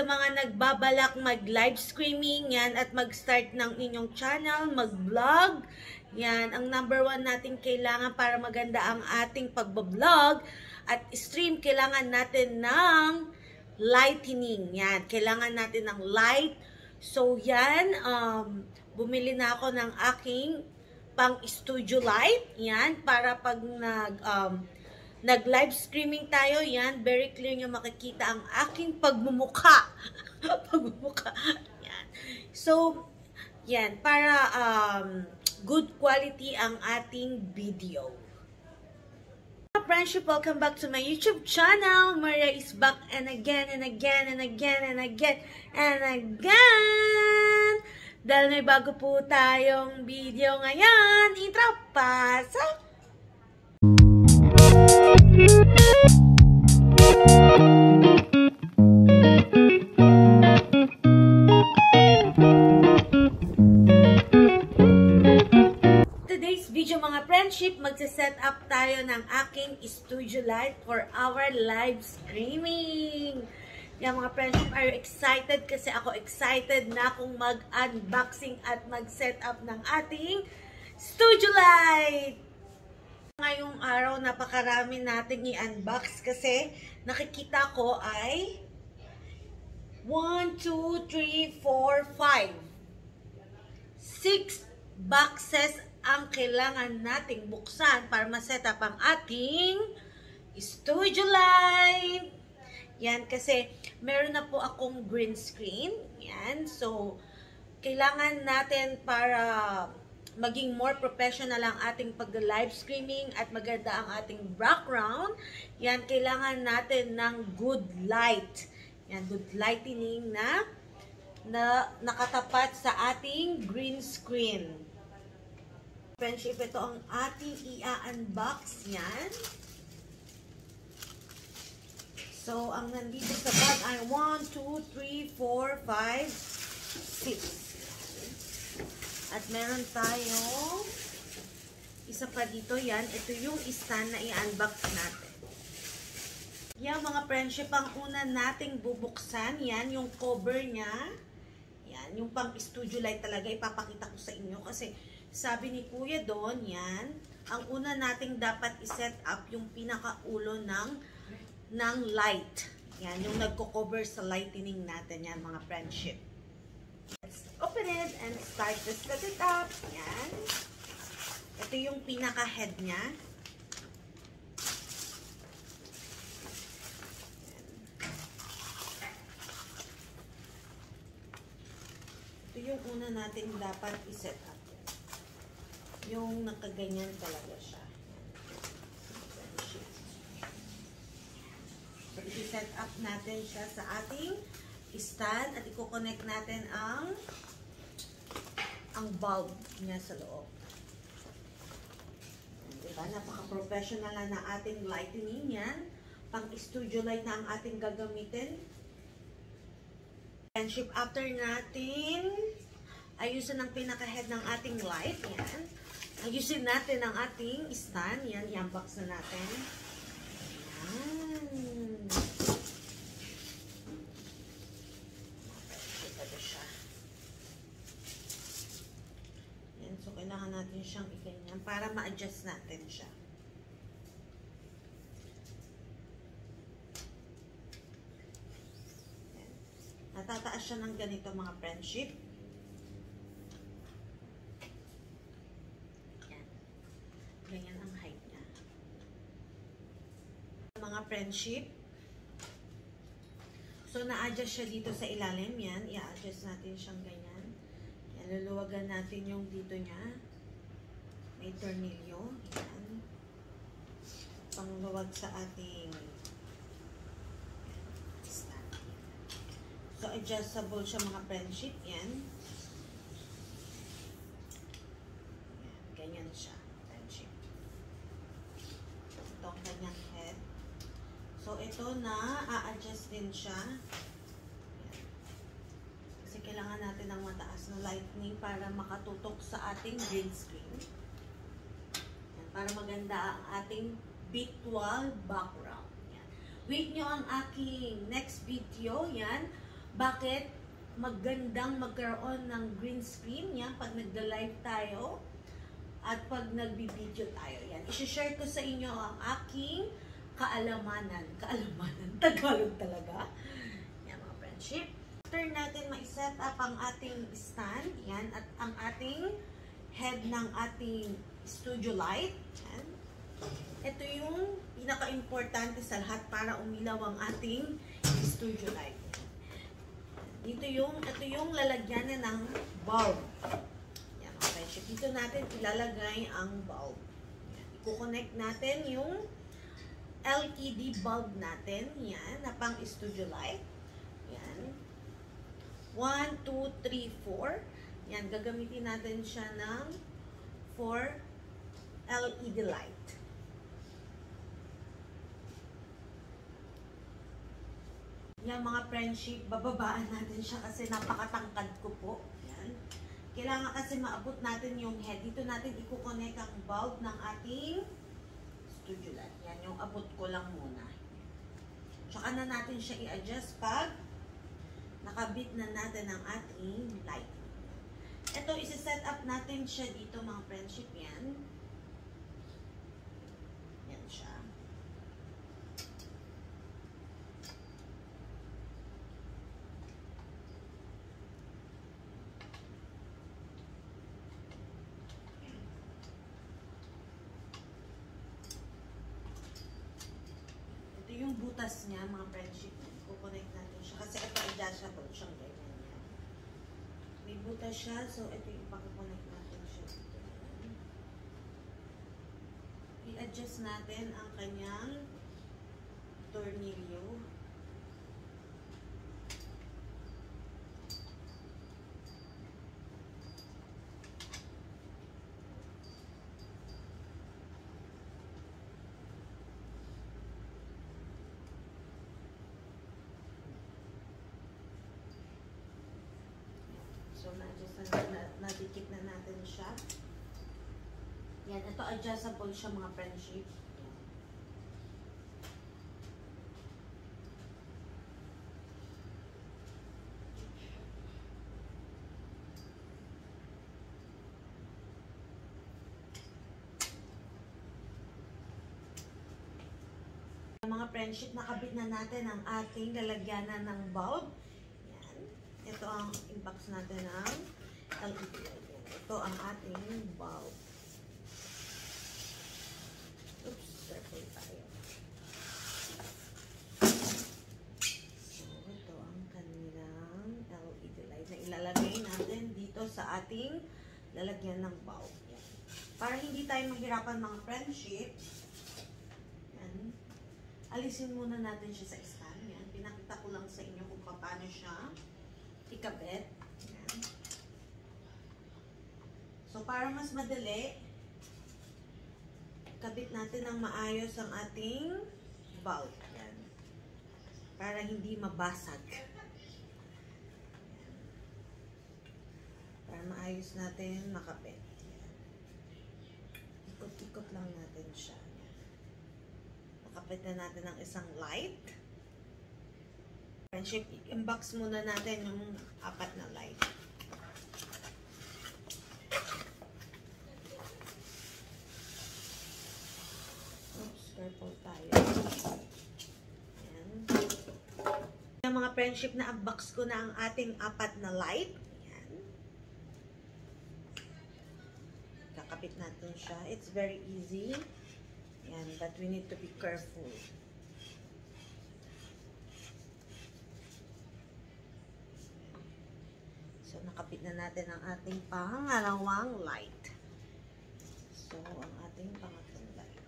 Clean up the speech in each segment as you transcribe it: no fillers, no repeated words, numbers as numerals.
sa mga nagbabalak mag-live streaming, yan, at mag-start ng inyong channel, mag-vlog, yan, ang number 1 natin kailangan para maganda ang ating pagbablog at stream, kailangan natin ng lightning, yan, kailangan natin ng light. So, yan, bumili na ako ng aking pang-studio light, yan, para pag nag-live streaming tayo, yan, very clear nyo makikita ang aking pagmumukha. Pagmumukha. Yan. So, yan, para good quality ang ating video. Friendship, welcome back to my YouTube channel. Maria is back and again and again and again and again and again. Dahil may bago po tayong video ngayon. Intro, pasok! Today's video mga friendship, magse-set up tayo ng aking studio light for our live streaming. Yan mga friendship, are you excited? Kasi ako excited na akong mag-unboxing at mag-set up ng ating studio light. Ngayong araw, napakarami nating i-unbox kasi nakikita ko ay 1, 2, 3, 4, 5. 6 boxes ang kailangan nating buksan para ma-set up ang ating studio light. Yan, kasi meron na po akong green screen. Yan, so kailangan natin para maging more professional ang ating pag-live streaming at maganda ang ating background. Yan, kailangan natin ng good light. Yan, good lightning na nakatapat sa ating green screen. Friendship, ito ang ating i-unbox. Yan. So, ang nandito sa bag ay 1, 2, 3, 4, 5, 6. At meron tayo isa pa dito, yan. Ito yung stand na i-unbox natin. Yan mga friendship, ang una nating bubuksan, yan, yung cover niya. Yan, yung pang studio light talaga, ipapakita ko sa inyo. Kasi sabi ni Kuya doon, yan, ang una nating dapat i-set up yung pinakaulo ng light. Yan, yung nagko-cover sa lightning natin, yan mga friendship. Let's open it and start to set it up. Yan. Ito yung pinaka-head niya. Ito yung una natin dapat i-set up. Yung nakaganyan talaga siya. So, i-set up natin siya sa ating stand at i-connect natin ang bulb niya sa loob. Diba? Napaka-professional na ating lightning yan. Pang-studio light na ang ating gagamitin. Friendship, after natin ayusin ang pinaka-head ng ating light. Yan. Ayusin natin ang ating stand. Yan, i-unbox na natin. Yan. So, kailangan natin siyang iganyan para ma-adjust natin siya. Yan. Natataas siya ng ganito mga friendship. Yan. Ganyan ang height niya. Mga friendship. So, na-adjust siya dito sa ilalim. Yan. I-adjust natin siyang ganyan. Luluwagan natin yung dito niya. May tornilyo. Yan. Pangluwag sa ating stand. So, adjustable siya mga friendship. Yan. Yan. Ganyan siya. Friendship. Ito ang kanyang head. So, ito na a-adjust din siya. Kailangan natin ng mataas na lightning para makatutok sa ating green screen. Yan, para maganda ang ating virtual background. Yan. Wait nyo ang aking next video. Yan. Bakit? Magandang magkaroon ng green screen yan pag nagda-live tayo at pag nagbi-video tayo. Yan. I-share ko sa inyo ang aking kaalamanan. Kaalamanan? Tagalog talaga. Yan mga friendship. After natin ma-set up ang ating stand, yan, at ang ating head ng ating studio light. Yan. Ito yung pinaka-importante sa lahat para umilaw ang ating studio light. Ito yung lalagyan ng bulb. Yan, okay. So, dito natin ilalagay ang bulb. Yan. I-connect natin yung LED bulb natin. Yan, na pang studio light. Yan. 1, 2, 3, 4. Yan, gagamitin natin siya ng 4 LED light. Yan mga friendship, bababaan natin siya kasi napakatangkad ko po. Yan. Kailangan kasi maabot natin yung head. Dito natin i-connect ang bulb ng ating studio light. Yan, yung abot ko lang muna. Tsaka na natin siya i-adjust pag nakabit na natin ang ating light. Ito, isi-set up natin siya dito mga friendship. Yan. Yan siya. Ito yung butas niya mga friendship. Kukonect natin siya. Kasi ito adjustable siyang ganyan yan. May butas siya. So, ito yung pakakonect natin siya. I-adjust natin ang kanyang tornilyo. So, nadikit na natin siya. Yan, ito adjustable siya mga friendship. Mga friendship, nakabit na natin ang ating lalagyanan ng bulb. Ito ang inbox natin ng LED. Ito ang ating bulb. Oops, careful tayo. So, ito ang kanilang LED light na ilalagay natin dito sa ating lalagyan ng bulb. Yan. Para hindi tayo mahirapan mga friendship, yan, alisin muna natin siya sa stand. Yan. Pinakita ko lang sa inyo kung paano siya ikabit. Yan. So, para mas madali, kabit natin ng maayos ang ating bulb. Yan. Para hindi mabasag. Yan. Para maayos natin makabit. Ikot-ikot lang natin siya. Yan. Nakabit na natin ang isang light. Friendship, i-unbox muna natin yung 4 na light. Oops, careful tayo. Ayan. Yung mga friendship, na unbox ko na ang ating 4 na light. Ayan. Kakapit natin siya. It's very easy. Ayan, but we need to be careful. So, nakapit na natin ang ating pangalawang light. So, ang ating pangatlong light.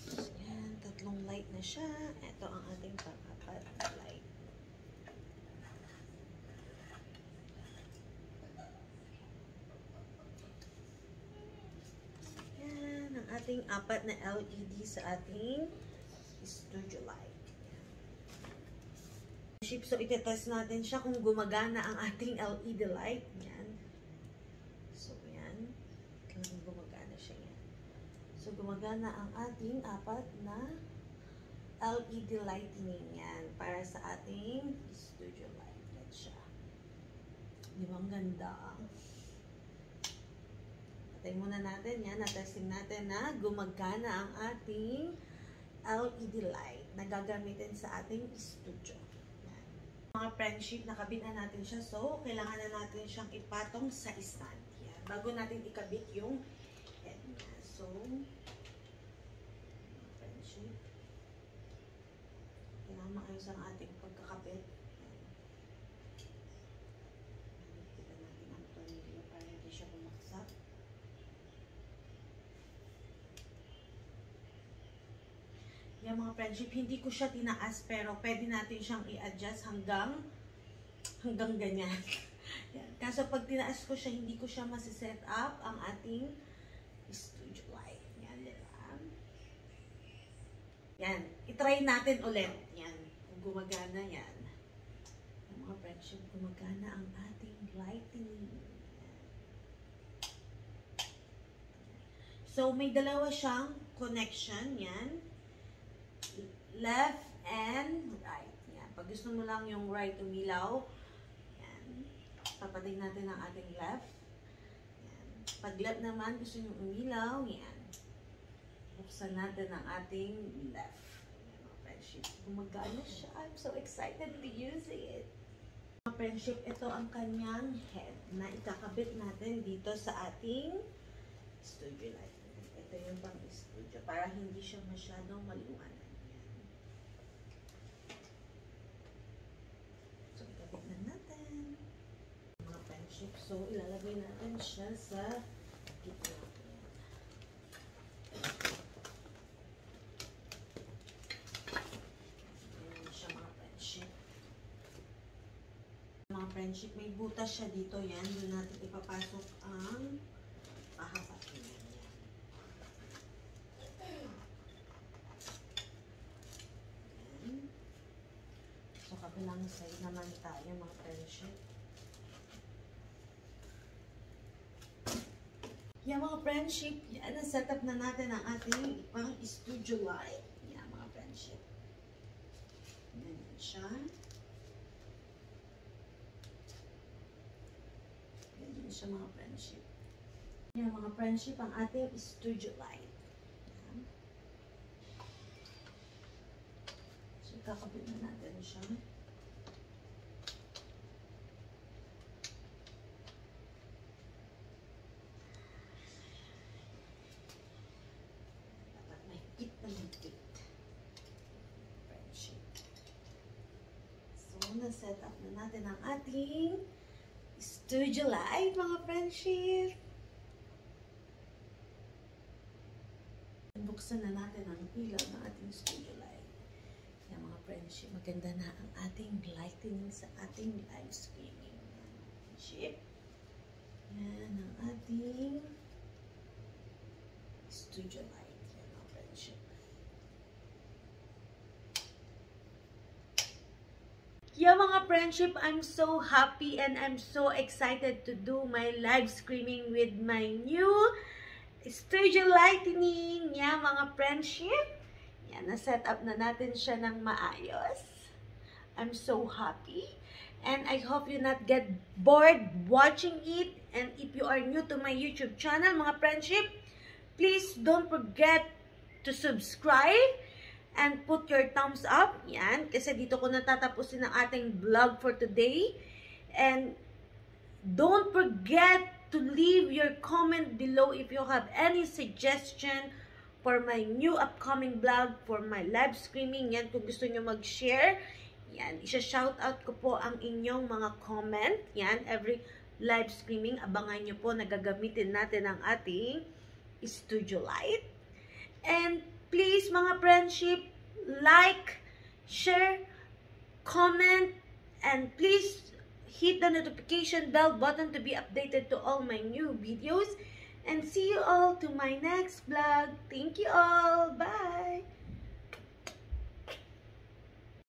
So, yan, 3 light na siya. Ito ang ating pang-4 na light. Ating 4 na LED sa ating studio light. friendship. So, itetest natin siya kung gumagana ang ating LED light. Yan. So, yan. Kung gumagana siya yan. So, gumagana ang ating apat na LED lighting. Yan. Para sa ating studio light. Yan siya. Di ba ang ganda? Patay muna natin yan. Natesting natin na gumagana ang ating LED light na gagamitin sa ating studio. Yan. Mga friendship, nakabit na natin siya. So, kailangan na natin siyang ipatong sa stand. Yan. Bago natin ikabit yung head niya. So, mga friendship, kailangan maayos ang ating pagkakabit. Yan. Kita natin ang tornilyo para hindi siya bumaksak. Yan mga friendship, hindi ko siya tinaas pero pwede natin siyang i-adjust hanggang ganyan. Yan. Kaso pag tinaas ko siya, hindi ko siya masiset up ang ating studio light. Yan, diba? Yan. I-try natin ulit. Yan. Kung gumagana yan. Yan mga friendship, gumagana ang ating lighting. Yan. So, may dalawa siyang connection. Yan. Left and right. Yan. Pag gusto mo lang yung right umilaw, yan. Papating natin ang ating left. Yan. Pag left naman, gusto nyo umilaw, yan. Buksan natin ang ating left. Yan, mga friendship. Gumagana siya. I'm so excited to use it. Mga friendship, ito ang kanyang head na ikakabit natin dito sa ating studio light. Ito yung pang studio para hindi siya masyadong maliwanag. So, ilalagay natin siya sa gitna. Ayan siya mga friendship. Mga friendship, may butas siya dito. Yan, doon natin ipapasok ang pahaba. Ayan. So, kabilang side naman tayo mga friendship. Yan mga friendship, yan, na-setup na natin ang ating pang studio light. Yan mga friendship. Yan siya. Yan siya mga friendship. Yan mga friendship, ang ating studio light. Yan. So, kakabit na natin siya. Na-set up na natin ang ating studio light, mga friendship. Buksan na natin ang ilaw ng ating studio light. Yan, mga friendship, maganda na ang ating lighting sa ating live streaming. Yan, mga friendship. Yan ang ating studio light. Yan, mga friendship. Yeah, mga friendship, I'm so happy and I'm so excited to do my live streaming with my new studio lighting. Yeah, mga friendship. Yeah, na-set up na natin siya ng maayos. I'm so happy. And I hope you not get bored watching it. And if you are new to my YouTube channel, mga friendship, please don't forget to subscribe. And put your thumbs up. Yan. Kasi dito ko natatapusin ang ating vlog for today. And don't forget to leave your comment below if you have any suggestion for my new upcoming vlog, for my live streaming. Yan. Kung gusto nyo mag-share, yan. Isa-shoutout ko po ang inyong mga comment. Yan. Every live streaming, abangan nyo po na gagamitin natin ang ating studio light. And please, mga friendship, like, share, comment, and please hit the notification bell button to be updated to all my new videos. And see you all to my next vlog. Thank you all. Bye!